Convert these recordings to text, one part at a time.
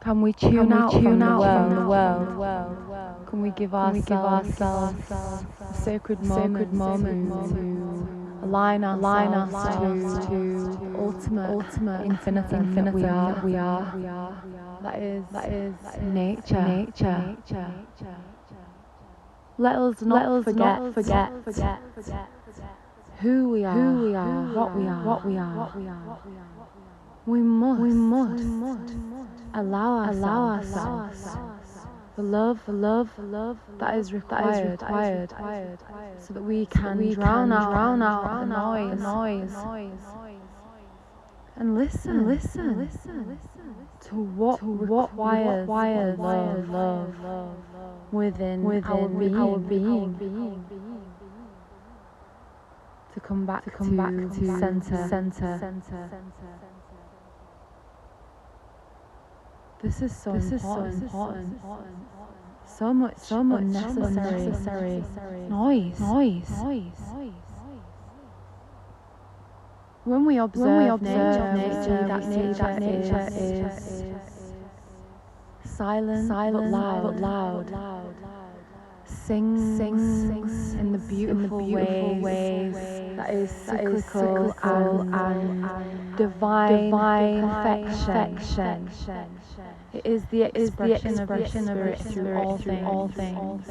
Can we tune out from the world? Can we give ourselves a sacred moment to align ourselves to ultimate infinitum that we are? That is nature. Let us not forget who we are, what we are. We must allow ourselves the love that is required so that we can drown out the noise and listen to what requires love within our being to come back to center. This is so important. So much unnecessary noise. When we observe nature, that nature is silent but loud. Sings in the beautiful ways that is cyclical and divine affection. It is the expression of it through all things.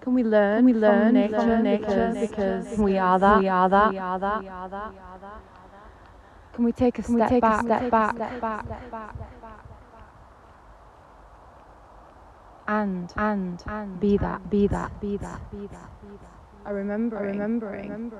Can we learn from nature because we are that? Can we take a step back and be that? I remembering